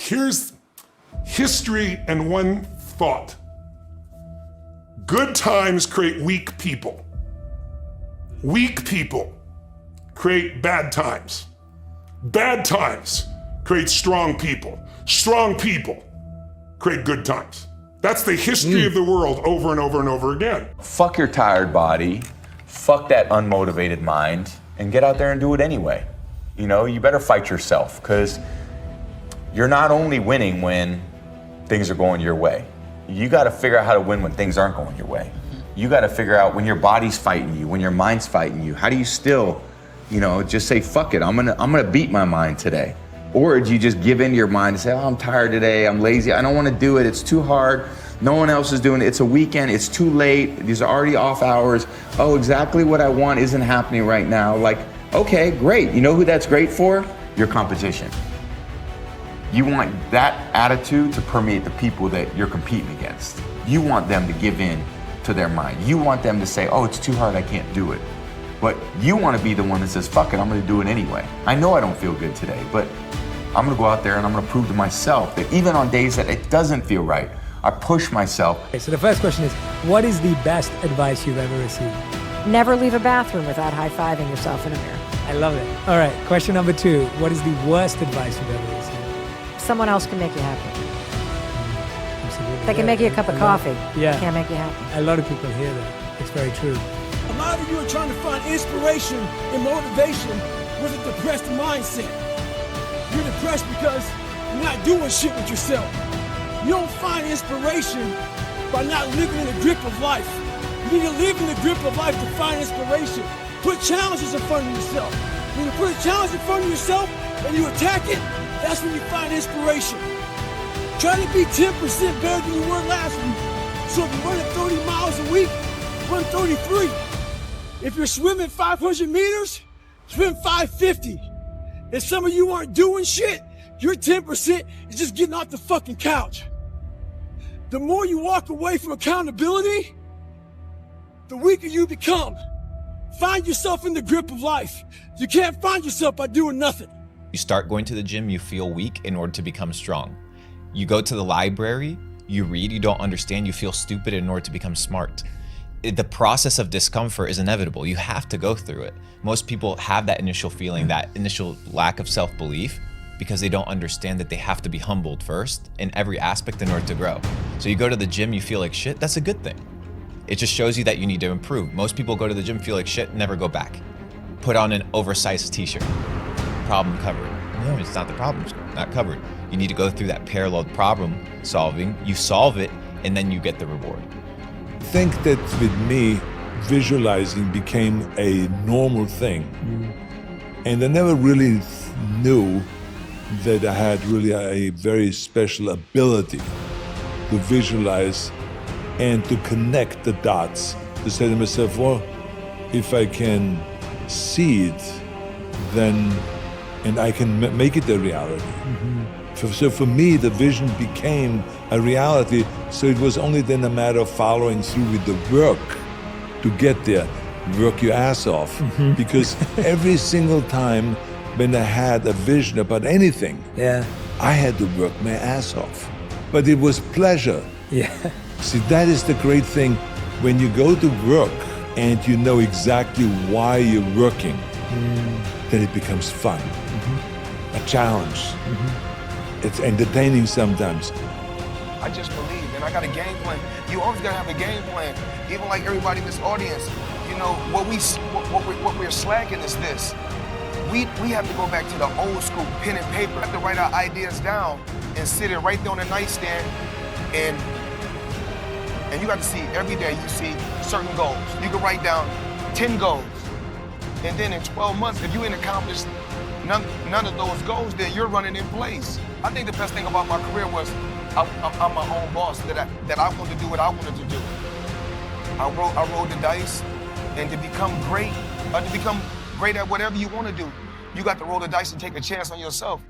Here's history and one thought. Good times create weak people. Weak people create bad times. Bad times create strong people. Strong people create good times. That's the history of the world over and over and over again. Fuck your tired body, fuck that unmotivated mind, and get out there and do it anyway. You know, you better fight yourself, because you're not only winning when things are going your way. You gotta figure out how to win when things aren't going your way. You gotta figure out when your body's fighting you, when your mind's fighting you. How do you still, you know, just say, fuck it, I'm gonna beat my mind today? Or do you just give in to your mind and say, oh, I'm tired today, I'm lazy, I don't wanna do it, it's too hard, no one else is doing it, it's a weekend, it's too late, these are already off hours, oh, exactly what I want isn't happening right now. Like, okay, great, you know who that's great for? Your competition. You want that attitude to permeate the people that you're competing against. You want them to give in to their mind. You want them to say, oh, it's too hard, I can't do it. But you want to be the one that says, fuck it, I'm gonna do it anyway. I know I don't feel good today, but I'm gonna go out there and I'm gonna prove to myself that even on days that it doesn't feel right, I push myself. Okay, so the first question is, what is the best advice you've ever received? Never leave a bathroom without high-fiving yourself in a mirror. I love it. All right, question number 2. What is the worst advice you've ever received? Someone else can make you happy. Absolutely. They can make you a cup of coffee. Yeah. They can't make you happy. A lot of people hear that. It's very true. A lot of you are trying to find inspiration and motivation with a depressed mindset. You're depressed because you're not doing shit with yourself. You don't find inspiration by not living in the grip of life. You need to live in the grip of life to find inspiration. Put challenges in front of yourself. When you put a challenge in front of yourself and you attack it, that's when you find inspiration. Try to be 10% better than you were last week. So if you're running 30 miles a week, run 33. If you're swimming 500 meters, swim 550. If some of you aren't doing shit, your 10% is just getting off the fucking couch. The more you walk away from accountability, the weaker you become. Find yourself in the grip of life. You can't find yourself by doing nothing. You start going to the gym, you feel weak in order to become strong. You go to the library, you read, you don't understand, you feel stupid in order to become smart. The process of discomfort is inevitable. You have to go through it. Most people have that initial feeling, that initial lack of self-belief, because they don't understand that they have to be humbled first in every aspect in order to grow. So you go to the gym, you feel like shit, that's a good thing. It just shows you that you need to improve. Most people go to the gym, feel like shit, never go back. Put on an oversized t-shirt. Problem covered. No, it's not the problem, it's not covered. You need to go through that parallel problem solving, you solve it, and then you get the reward. I think that with me, visualizing became a normal thing. And I never really knew that I had really a very special ability to visualize and to connect the dots, to say to myself, well, if I can see it, then, and I can make it a reality. So for me, the vision became a reality, so it was only then a matter of following through with the work to get there, work your ass off. Because every single time when I had a vision about anything, I had to work my ass off. But it was pleasure. See, that is the great thing. When you go to work and you know exactly why you're working, then it becomes fun, a challenge. It's entertaining sometimes. I just believe, and I got a game plan. You always gotta have a game plan. Even like everybody in this audience, you know, what we're slacking is this. We have to go back to the old school pen and paper. We have to write our ideas down and sit it right there on the nightstand, and you got to see every day. You see certain goals. You can write down 10 goals, and then in 12 months, if you ain't accomplished none of those goals, then you're running in place. I think the best thing about my career was I'm my own boss, that I wanted to do what I wanted to do. I rolled the dice, and to become great at whatever you want to do, you got to roll the dice and take a chance on yourself.